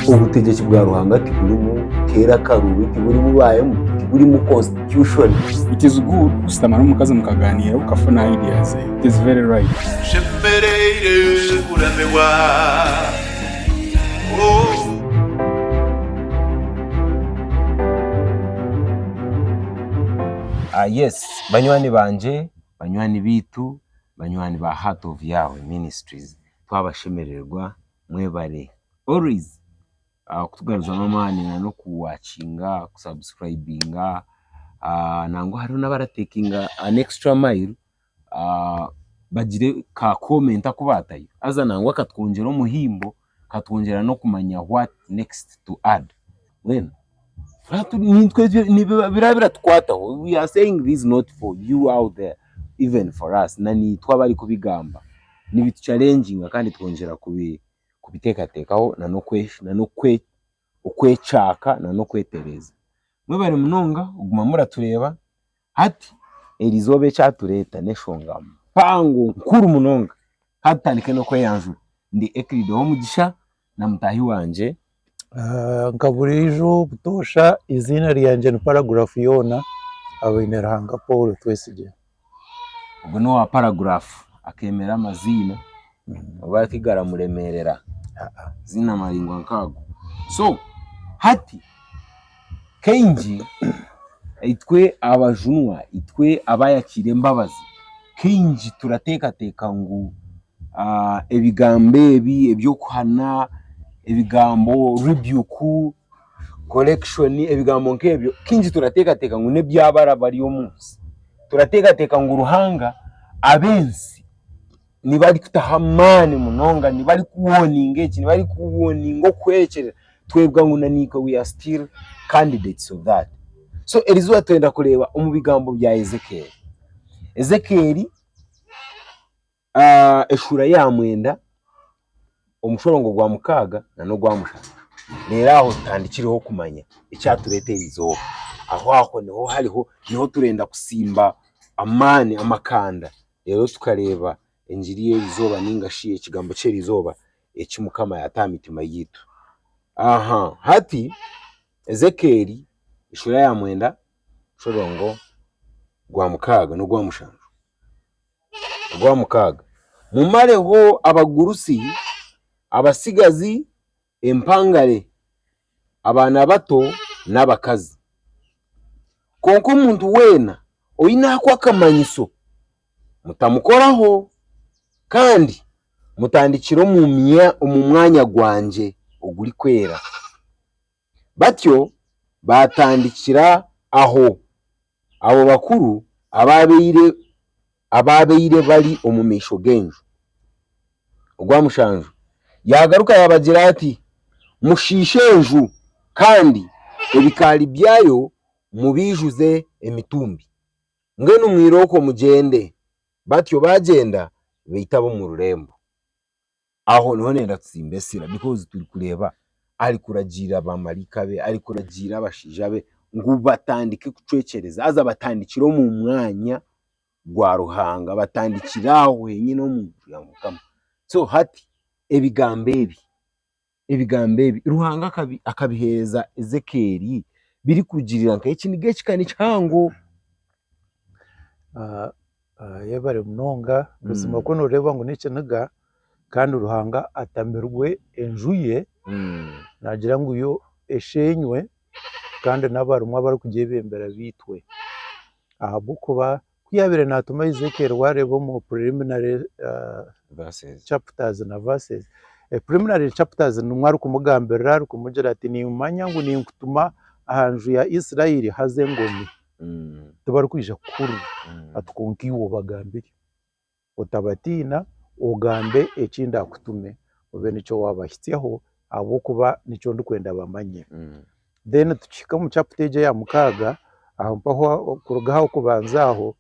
ubutegetsi bwa Ruhanga buri mu kera karubi buri mu bayemo buri mu constitution. It is good gusitamana n'umukazi mukaganira ukafuna ideas. It is very right. Shemerere uramewa. Yes, banywani banje, banywani bitu, banywani ba Heart of Yahweh Ministries. Twabashemererwa mwebare. Always kutugaruza amani no kuwatchinga, kusubscribinga, nango hari n'abaratekinga an extra mile, bagire ka comment akubatayo. Aza nango akatwongera umuhimbo, katwongera no kumanya what next to add. When birabira twataho, we are saying this not for you out there, even for us. Nani twabari kubigamba nibitu challenging kandi twongera kubitekatekaho na ukwechaka na kwetereza. Mwebare munonga uguma muratureba hati erizobe cyatureta neshongama pango nkuru munonga hatandike no kweyanjura ndi Ekrido wo mugisha na mutahi wanje Nkaburijo butosha izina ryanje ni paragraph yona abineranga Paul twesije. Ubwo no wa paragraph akemera amazina batigara muremerera zina maringwa nkago. So hati kenji itwe abajunwa itwe abayakire mbabazi kenji turatekateka ngo ebigambe ebyo kuhana ebigambo rebuke collection ebigambo nkebyo kinji turatekateka ngo ne byabara bari yo munsi turatekateka ngo Ruhanga abensi ni bari kutahamane munonga ni bari kuwoninga iki ni bari kuwoninga kwekere twebwa ngo nanika we are still candidates of that. So erizo atenda kureba umubigambo bya Ezekiel eshura ya mwenda omushorongo gwa mukaga na no gwa mushaka rero aho tandikiriho kumanya icyaturetera izo aho niho hariho niho turenda kusimba amani amakanda rero tukareba enjiriye izoba ningashiye kigambo cye izoba ekimukama yatamitima yitu. Hati Ezekiel ishura ya mwenda shorongo gwa mukaga no gwa mushaka gwa mukaga mumareho abagurusi abasigazi empangare abana bato n'abakazi konko umuntu wena oyina kwa kamanyiso mutamukoraho kandi mutandikiro mu mwanya gwanje oguri kwera batyo batandikira aho abo bakuru ababeire bari omumisho genju ogwa mushanju yagaruka yabagira ati mushishenju kandi ebikali byayo mubijuze emitumbi ngeno mwiroko mugende batyo bagenda bitabo mu rurembo. Aho niho nenda tsimbesira because turi kureba ari kuragira abamarika be ari kuragira abashijabe ngo batandike kucekereza aza batandikiro mu mwanya gwa Ruhanga batandikiraho nyine no mu yamukama. So hati ebigambe Ruhanga akabihereza Ezekiel biri kugirira nka iki nige kikani cyango Yabare munonga gusima ko noreba ngo n'ikinaga kandi Ruhanga atamerwe enjuye nagira ngo yo eshenywe kandi n'abarumwa bari kugiye bembera bitwe ahabukuba kwiyabire natuma Ezekiel warebo mu preliminary verses chapters na verses preliminary chapters numwari kumugambera ari kumugira ati ni umanya ngo ni kutuma ahanju ya Israeli haze ngomi tubari kwija kuri atukonkiwo bagambire utabatina ugambe ekinda kutume obe nico wabashitseho abo kuba nico ndikwenda bamanye. Then tuchika mu chapter ya mukaga aho mpaho kurugaho kubanzaho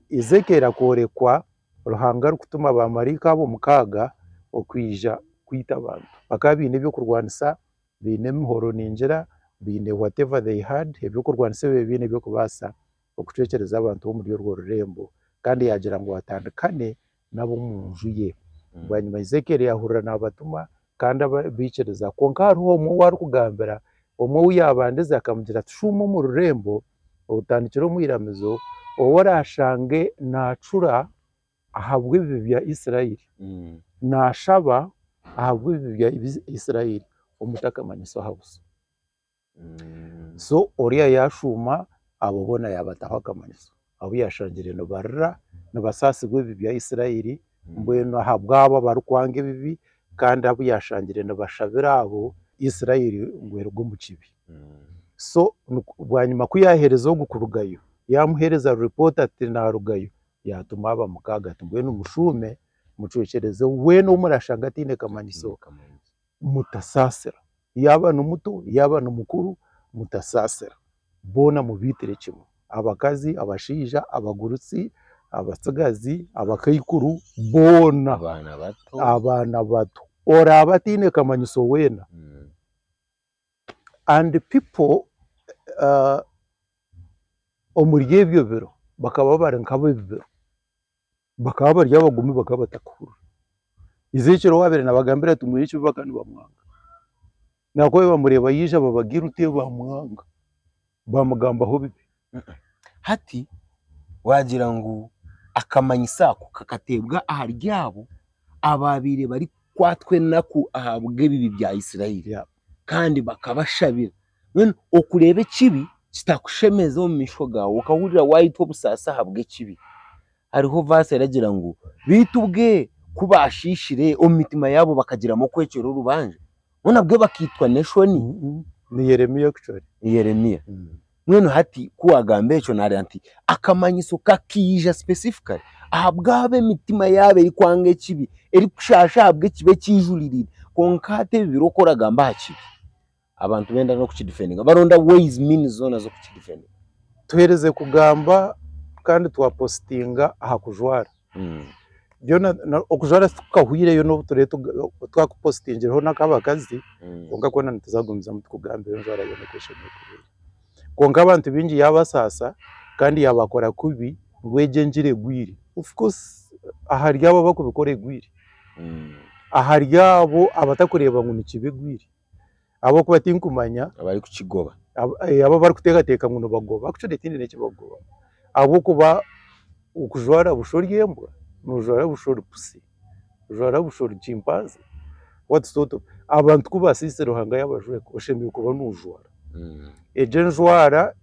Ezekiel akorekwa Ruhanga rukutuma abamarika abo mukaga okwija kwita abantu bakabine byo kurwanisa bine mihoro ninjira bine whatever they had ebyo kurwanisa bine byo kubasa okucekereza abantu bo muri rwo rurembo kandi yagira ngo atandukane nabo munju ye. Bwanyuma Ezekiel yahurira n'abatuma kandi bikereza konka hariho omwe wari kugambira omwe wiyabandiza akamugira ati shuma mu rurembo utandikira omwiramizo owo arashange nacura ahabwa ebibi bya Isirayiri nashaba ahabwa ebibi bya Isirayiri omutakamanyisa habuso so oriya yashuma abo bona yabataho akamanyiso abo yashangire no barra no basasigwe ebibi bya Isirayiri mbweno ahabwabo barukwanga ebibi kandi abo yashangire no bashabira abo Isirayiri ngwergo mu kibi so bwanyuma kuyahereza ogukurugayo yamuhereza report ati narugayo yatuma aba mukaga ati mbweno mushume mucokereze we no murashanga atine kamanyiso mutasasira yaba numuto yaba numukuru mutasasira bona mubitire kimwe abakazi abashija abagurutsi abatsagazi abakayikuru bona abana bato ora abatine kamanyiso wena and people omuriye ebyo biro bakaba bari nkabo ebyo bakaba bari abagumi bakaba batakura izekero wabere nabagambira tumuri cyo bakani bamwanga nako bamureba yije babagira utiye bamwanga bamugamba ho bibi hati wagira ngo akamanyisako kakatebwa aharyabo ababire bari kwatwe naku ahabwe bibi bya Isirayiri kandi bakabashabira none okurebe kibi kitakushemeza mu misho gawo ukahurira wayitwa busasa habwe kibi hariho vase ragira ngo bitubwe kubashishire omitima yabo bakagiramo kwekero rubanje none bwe bakitwa nation ni Yeremiya actually Yeremiya none hati kuwagambe cyo nari anti akamanyiso kakija specifically ahabwabe mitima yabe ikwange kibi eri kushasha habwe kibe kijulirira konkate birokora gamba kibi abantu benda no kukidefendinga baronda ways means zona zo kukidefendinga tuhereze kugamba kandi twapostinga ahakujwara byona okujwara tukahwire yo no ture twakupostingireho nakabakazi konka kona ntuzagumza mutukugambe yo njwara yo no kweshemye konka abantu bingi yabasasa kandi yabakora kubi rwegenjire gwiri of course aharyabo bakubikore gwiri aharyabo abatakureba ngo nikibigwiri abo kubatinkumanya abari kukigoba abo bari kutegateka ngo bagoba actually tindi nekibagoba abo kuba ukujwara bushoriyembwa nujwara bushori pusi ujwara bushori chimpanzee what sort of abantu kubasise ruhanga yabajwe koshemye kuba nujwara ejenjwara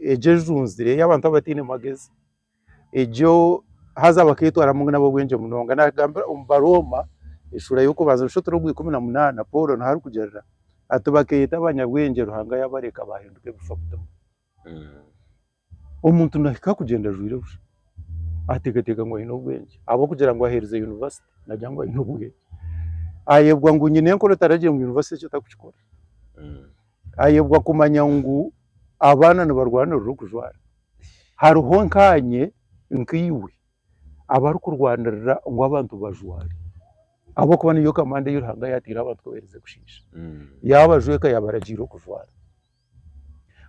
ejejunzire y'abantu abatine magezi ejo haza bakitwara mungu nabo bwenje munonga nagamba umbaroma ishura yuko baza rushotoro rw 18 Paul na hari kugerera atubakeyita abanyabwenge ruhanga yabareka bahinduke bifabuto umuntu nahika kugenda jwire busha ategatega ngo ino bwenge abo kugira ngo ahereze university najyangwa ino bwenge ayebwa ngo nyine nko rutaragiye mu university cyo takukikora ayebwa kumanya ngo abana n'abarwana ruru kujwara haruho nkanye nkiwe abaru kurwanirira ngo abantu bajware abo kubana iyo kamande y'uruhanga yatira abantu kobereze gushisha yabajwe ka yabaragiro kujwara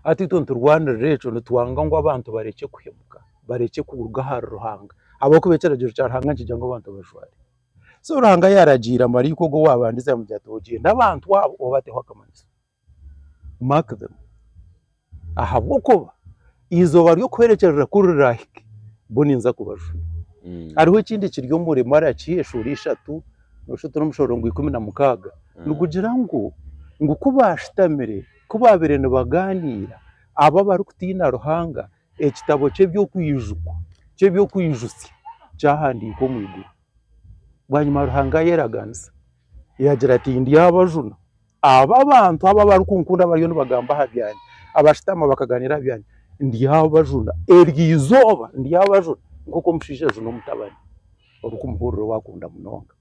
ati tonto rwanirira eco ntwanga ngo abantu bareke kuhemuka bareke kuruga har ruhanga abo kubekeraje cyarhanga kijya ngo abantu bajware so ruhanga yaragira mariko go wabandiza mu byatogiye n'abantu wabo obateho akamanzi mark them ahabwo kuba izo bari yo kwerekerera kuri rahike boninza kubajwe ariho ikindi kiryo muri maraciye shuri 3 n'ushotoro mushoro ngo 16 nukugira ngo kubashitamire kubabere no baganira aba bari kutina ruhanga ekitabo cye byo kwijuka cye byo kwijusya cyahandiko mu iguru bwanyuma ruhanga yeraganza yagira ati ndi yabajuna aba bantu aba bari kunkunda bari no bagamba habyanye abashitama bakaganira byanye ndi yabajuna ergizoba ndi yabajuna ngoko mushisheje no mutabani urukumburiro wakunda munonga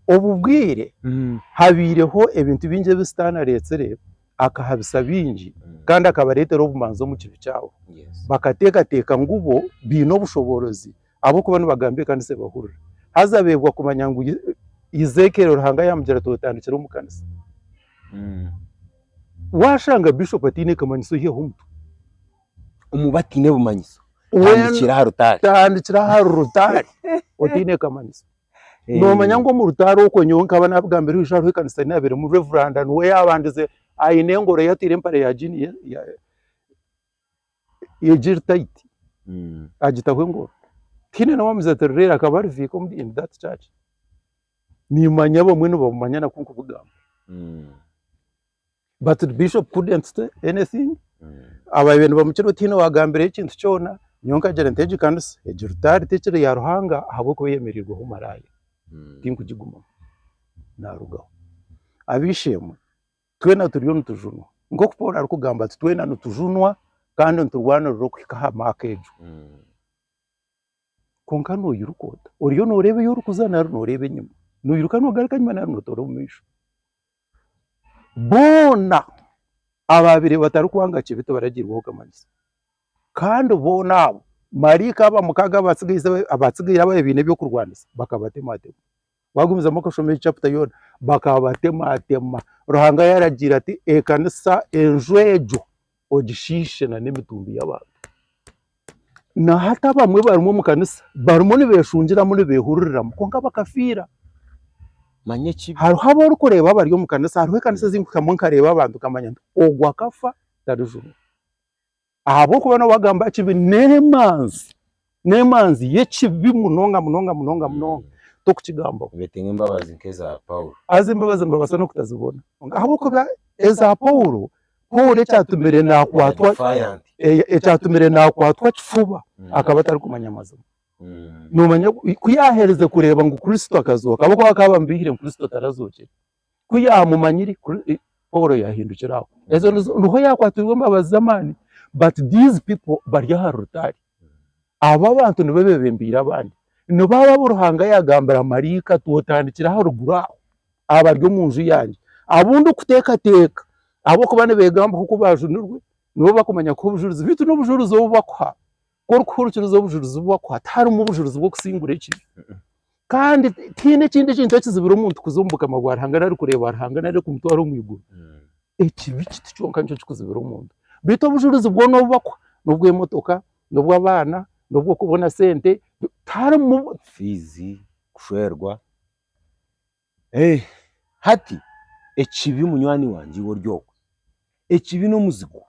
obubwire habireho ebintu binje bistana retsere akahabisa bingi kandi akabaretera obumanzo mu kibi cyawo bakateka ngubo bino bushoborozi abo kuba bagambe kandi se bahurira hazabebwa kumanya ngo izekero ruhanga yamugera tutandikira umukanisa washanga bishop atine kamanyiso ye humtu umubatine bumanyiso tandikira harutari otine kamanyiso nomanya ngo mu rutaro uko nyonka abana bwambere wijaro ikanisa nabere mu reverend we yabandize ayine ngoro yatire mpare ya jini ya jirtaiti agitahwe ngoro kine na wamiza terera akabari viko muri in that church ni manyabo mwene bamanya na kunku bugamba but the bishop couldn't say anything aba bintu bamukiro tino wagambere ikintu cyona nyonka jerenteje kanisa ejurtari tekere ya ruhanga habo ko yemerirwa ho maraye kingu kiguma narugaho abishemwe twena turiyo nutujunwa ngo kupora ari kugamba ati twena nutujunwa kandi nturwana ruro kwikaha makejo konka no yurukota oriyo no rebe yurukuzana no rebe nyuma no yuruka no garika nyuma na no toro misho bona ababire batari kwanga kibito baragirwaho kamanisi kandi bona marika bamukaga abatsigiye abaye ibintu byo kurwanisa bakabatematema bagumiza mu kashome chapter yona bakabatematema ruhanga yaragira ati ekanisa enjwejo ogishishe na nemitumbi y'abantu na hata bamwe barimo mu kanisa barimo ne beshungira muri behurira mu konka bakafira manye kibi haru habo uri kureba bari yo mu kanisa haru kanisa zinguka mu nkareba abantu kamanya ogwa kafa darujuru abo kubona wagamba kibi nemanzi yekibi munonga to kukigamba betenge imbabazi nkeza Paulo azimbabazi mbabasa no kutazibona abo kuba eza Paulo cyatumire nakwatwa cyatumire nakwatwa kifuba akaba atari kumanya amazina numanya kuyahereze kureba ngo Kristo akazoka abo kwa kabambihire Kristo tarazoke kuyamumanyiri Paulo yahindukiraho ezo nuho yakwatwa imbabazi zamani but these people bari harutari aba bantu nibebembira abandi no baba buruhanga yagambara marika tuotandikira harugura abaryo munzu yanje abundi kuteka abo kubane begamba kuko bajunurwe nibo bakumanya ko bujuruzi bitu no bujuruzi bubakwa ko rukurukiruzo bujuruzi bubakwa atari mu bujuruzi bwo kusingura iki kandi tine kindi kintu cyakizibira umuntu kuzumbuka amagwara hangana ari kureba hangana ari kumutwara umwiguru iki biki cyonka cyo kuzibira umuntu bito bujuruzi bwo no bubakwa nubwo imotoka nubwo abana nubwo kubona sente tari mu fizi kushwerwa hati ekibi munywani wanje woryo ekibi no muzigo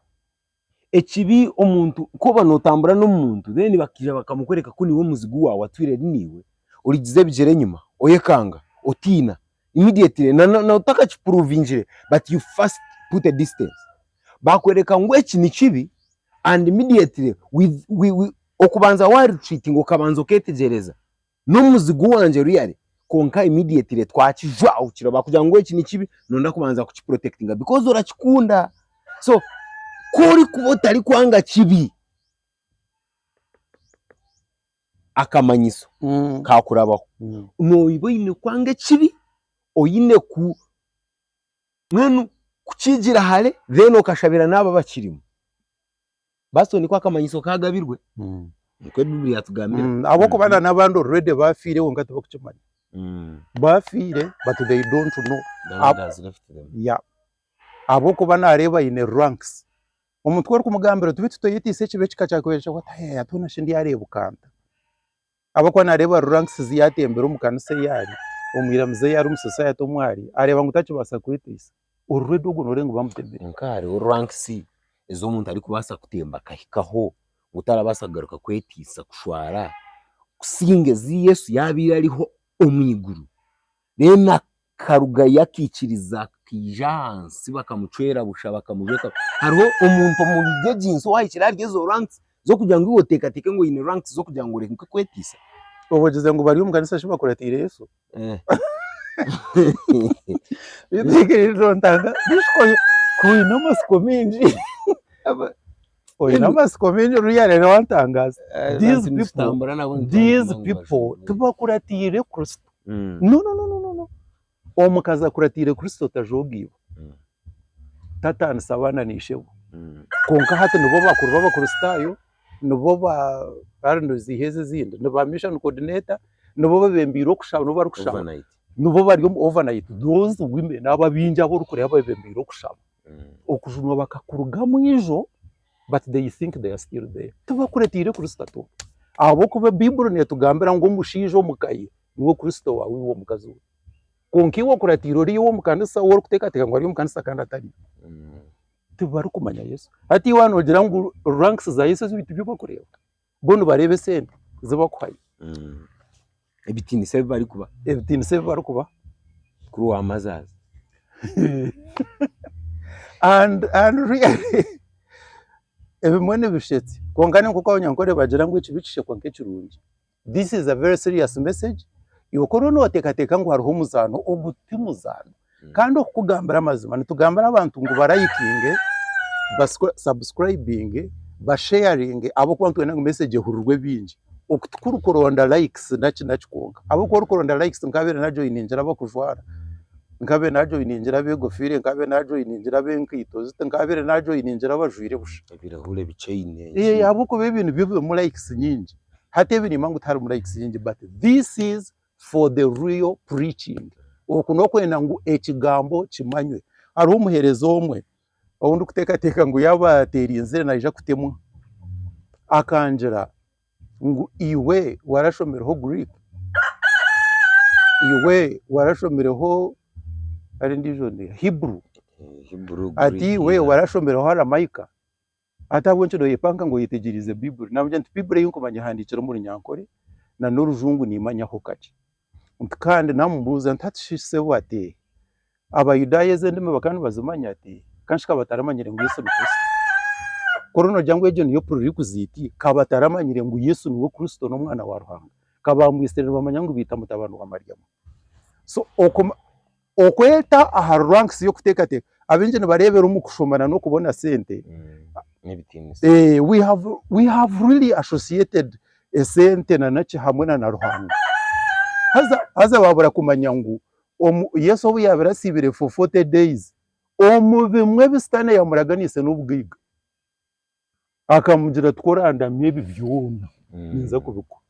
ekibi omuntu ko banotambura no muntu then bakija bakamukoreka ko niwe muzigo wawe atwire niwe urigize bigere nyuma oyekanga otina immediately na utaka chiprovinjire but you first put a distance bakwereka ngo eki ni kibi and immediately with okubanza wari treating okabanza ketegereza no muzigo wanje real konka immediately twakijwa ukira bakugira ngo eki ni kibi nonda kubanza kuchiprotectinga because urakikunda so kuri kubota ari kwanga kibi akamanyiso kakurabaho no iboyine kwanga kibi oyine ku mwenu kukigira hale then okashabira naba bakirimo baso niko akamanyiso kagabirwe niko Biblia yatugambira abo kubana nabandi already bafire ngo ngati bakukimanya bafire but they don't know yeah abo kubana areba in ranks umutwe uri kumugambira tubiti toyitise kibe kikacakoresha ko atona shindi yareba ukanta abo kwa nareba ranks ziyatembera umukanise yari umwiramze yari umusociety omwari areba ngo utakibasa kwitisa already ugunore ngo bamutembere nkari ranks ezo umuntu ari kubasa kutemba kahikaho utarabasa garuka kwetisa kushwara kusinge zi Yesu yabira ariho omwiguru rena karuga yakikiriza kijansi bakamucwera busha bakamujeka hariho umuntu mu bigejinso wahikira ryezo ranks zo kugira ngo iwotekateke ngo ine ranks zo kugira ngo reke kwetisa ubogeze ngo bari umukanisa shiba kuratira Yesu Itegere ntanga bishkoye kuina masikominji oina masikominji ruyare nawantangaza these people tubakuratire Kristo no omukaza kuratire Kristo tajogiwe tatani sabana nishewe konka hata nubo bakuru b'abakristayo nubo ba barndo ziheze zindi nubo mission coordinator nubo babembiro kushaba nubo bari kushaba nubo bari overnight those women ababinja bo rukure ababembiro kushaba okujunwa bakakuruga mwijo but they think they are still there tubakuretire Kristo to abo kuba Bible ne tugambira ngo mushijo mukaye niwo Kristo wawe wo mukazi we konkiwo kuratiro riwo mukanisa wo kutekateka ngo ari mukanisa kandi atari tubari kumanya Yesu ati wanogira ngo ranks za Yesu bitu byo kureba bono barebe sente zibakwaye ebitini se bari kuba kuri wa mazaza and really ebimwene bishetse kongane kuko abanyankore bagira ngo ikibicishe kwa nk'ikirungi. This is a very serious message. Yokoro no tekateka ngo hariho umuzano obutimuzano kandi okugambira amazima nitugambira abantu ngo barayikinge subscribing basharing abo kwantu ngo message hururwe bingi okutukuru koronda likes nachikonga abo koronda likes nkabere na join injira bakujwara nkabe na join injira begofire nkabe na join injira benkito zite nkabere na join injira bajwire busha ibirahure biceine abo ko bebintu byo mu likes nyingi hatebe ni mangu tari mu likes nyingi but this is for the real preaching okuno kwenda ngo ekigambo kimanywe ari umuherezo omwe awundi kutekateka ngo yabaterinze naija kutemwa akanjira ngo iwe warashomereho Greek iwe warashomereho ari ndijone Hebrew ati we warashomereho Aramaika atabwo nchido yepanga ngo yitegirize Bible nabyo nti Bible yuko banyahandikira muri nyankore na n'urujungu nimanyaho kake kandi namubuza ntatishise wate abayudaye zendeme bakandi bazimanya ati kanshika bataramanyire ngo Yesu ni Kristo korono jangu ejo niyo pruri kuziti kabataramanyire ngo Yesu niwe Kristo no mwana wa Ruhanga kabamwistere bamanya ngo bita mutabano wa Mariyamu so okweta aha ranks yo kutekate abenje barebera umukushomana no kubona sente we have really associated a sente na nachi hamwe na Ruhanga haza babura kumanya ngo Yesu obu yabirasibire for 40 days omubimwe bisitane yamuraganise n'ubwiga akamugira tworanda myebi byona niza kubiko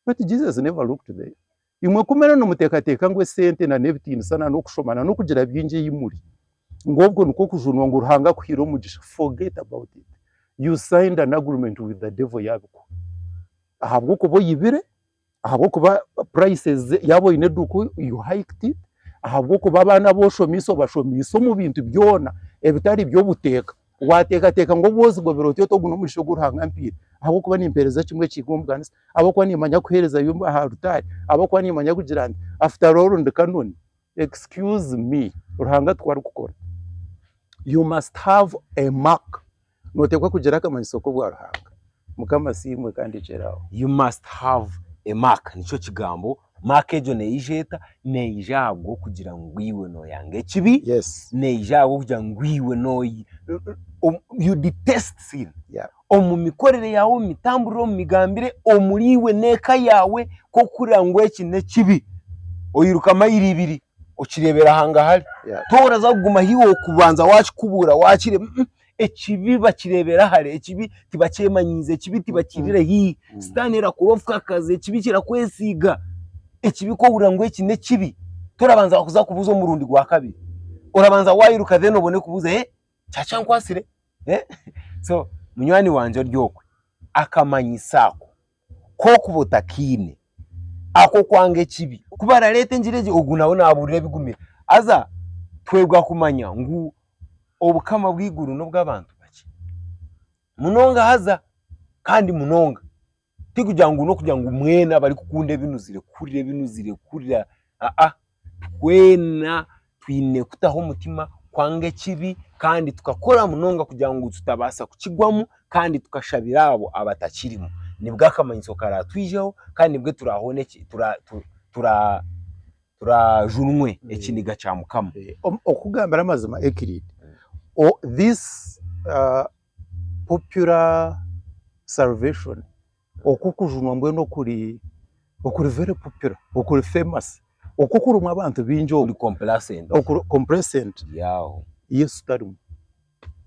but Jesus never looked there imwe kumena no mutekateka ngwe sente na nebitini sana no kushomana no kugira byinje yimuri ngobwo nuko kujunwa ngo Ruhanga kwiro mugisha forget about it you signed an agreement with the devil yabiko ahabwo kubo yibire ahabwo kuba prices yabo ineduko you hiked it ahabwo kuba abana boshomiso bashomiso mu bintu byona ebitari byo buteka watekateka ngo bozi ngo birotyo to guno murisho Ruhanga mpira ahabwo kuba nimpereza kimwe kigombanisa abo kwa nimanya kuhereza yumba ha rutari abo kwa nimanya kugirana after all and canon excuse me Ruhanga twari gukora you must have a mark notekwa kugira kamanyisoko bwa Ruhanga mukama simwe kandi ceraho you must have a mark nico kigambo mark ejo neijeta neijabwo kugira ngwiwe no yange kibi yes neijabwo kugira ngwiwe no you detest sin yeah omu mikorere yawe mitamburo migambire omuriwe neka yawe ko kurangwe kine kibi oyiruka mayiri ibiri okirebera hanga hari tora zaguma hiwo kubanza wakikubura wakire ekibi bakirebera hare ekibi tibakemanyize ekibi tibakirire hi stanera kurofuka kaze ekibi kirakwesiga ekibi ko burangwe kine kibi torabanza kuza kubuza umurundi gwa kabiri orabanza wayiruka then obone kubuza chacha nkwasire so munywani wanje ryokwe akamanyisako ko kubotakine ako kwange kibi kubara lete njireje ogunawo naburire bigumira aza twebwa kumanya ngu obukama bw'iguru no bw'abantu bake munonga haza kandi munonga tikugira ngo no kugira ngo mwena bari kukunde binuzire kurira kwena twine kutaho umutima kwange kibi kandi tukakora munonga kugira ngo tutabasa kukigwamo kandi tukashabira abo abatakirimo nibwo akamanyiso karatwijeho kandi nibwo turahoneke turajunwe ekiniga cya mukama okugambira amazima ekiride this popular salvation okukujunwa mbweno kuri very popular okuri famous okukurumwa abantu binjo uri complacent yaho Yesu tarimo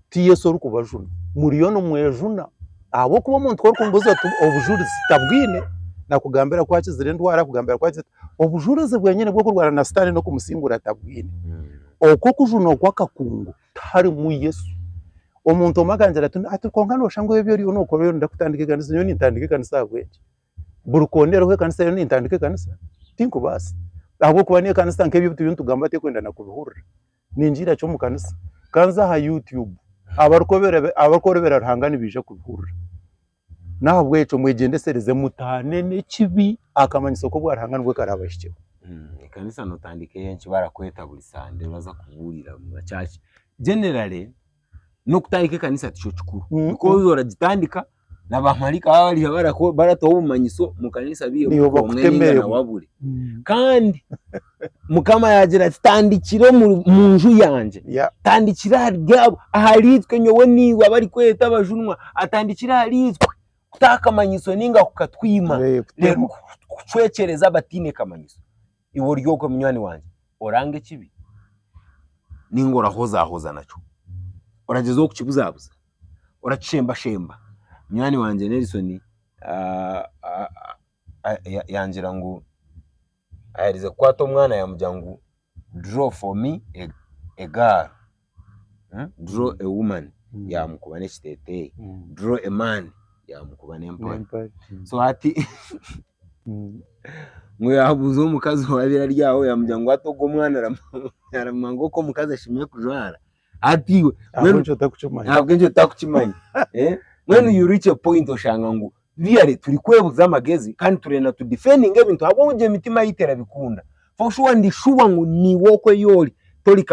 ti Yesu uri kubajuna muriyo no mwejuna abo kuba muntu ko kumbuza obujurizi tabwine nakugambira kwa kizire ndwara kugambira kwa obujurizi bwenyene bwo kurwana na Satani no kumusingura tabwine okukujuna kwakakungu tari mu Yesu omuntu omaganjira ati konkano shango ebyo riyo no korero ndakutandike kanisa nyo nintandike kanisa bweje burukondero kwe kanisa yo nintandike kanisa tinkubasa ahubwo kuba niyo kanisa nk'ebyo bintu tugamba te kwenda nakubihurira ninjira cyo mu kanisa kanza ha YouTube abakorebera ruhangani bije kubihurira nahabwo eco mwegendesereze mutane n'ikibi akamanyiso ko bwarahangana bwo karabashye ikanisa notandike yenshi barakweta buri sande uraza kuburira mu macaci generally no kutandika kanisa tico cikuru uko uragitandika nabamarika bari baratoba ubumanyiso mu kanisa biyo bakutemere waburi kandi mukama yagira tandikire mu nju yanje tandikira harya aharitwe nyowe niwe bari kweta abajunwa atandikira haritwe kutakamanyisho ninga kukatwima rero kucwekereza batine kamanyiso iwo ryoko munywani wanje orange kibi ningora hoza naco oragezo kukibuzabuza oracemba shemba munywani wanje Nelson yangira ngo ayarize kwato umwana yamujyangu draw for me a girl draw a woman yamukubane kitete draw a man yamukubane empire so ati mwe yabuzo mukazi wabira ryaho yamujyangu atogo umwana aramango ko mukazi ashimye kujwara ati ntabwo takuchimanya when you reach a point oshanga ngo really turi kwebuza amagezi kandi turena to defending ebintu abo nje mitima yitera bikunda for sure ndi shuwa ngo ni woko yori tori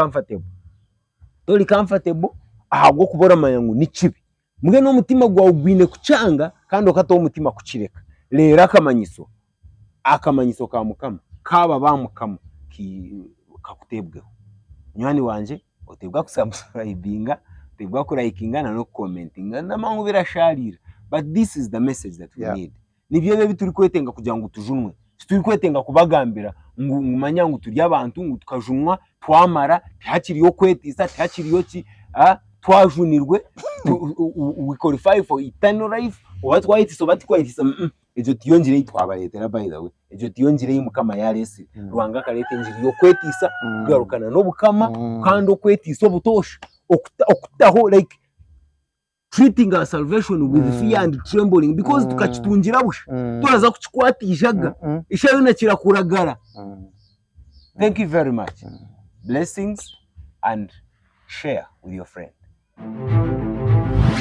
comfortable ahubwo kubora mayangu ni kibi muge no mutima gwa ugwine kucanga kandi okato umutima kucireka rero akamanyiso ka mukama kaba bamukama kakutebweho nywani wanje otebwa kusubscribinga otebwa kurikinga no commentinga namangu birasharira but this is the message that we need nibyo byo bituri kwetenga kugira ngo tujunwe turi kwetenga kubagambira ngumanya ngo turi abantu ngo tukajunwa twamara hakiriyo kwetisa hakiriyo ki twajunirwe we qualify for eternal life what why it so bati kwitisa ejo tiyongire itwabaretera by the way ejo tiyongire mukama yarese rwanga karete njiriyo kwetisa kugarukana no bukama kandi okwetisa obutosha okutaho like treating our salvation with fear and trembling because tukachitungira busha turaza kuchikwatishaga ishayo nakira kuragara. Thank you very much. Blessings and share with your friend.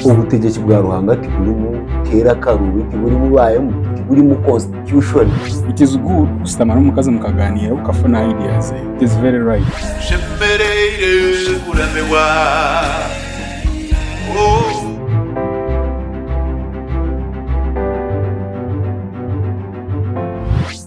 Ubutegetsi bwa Ruhanga tiburimu kera karubi tiburimu bayemo tiburimu constitution. It is good gusitamana umukazi mukaganira ukafuna ideas. It is very right. Shempereire kuramewa. Oh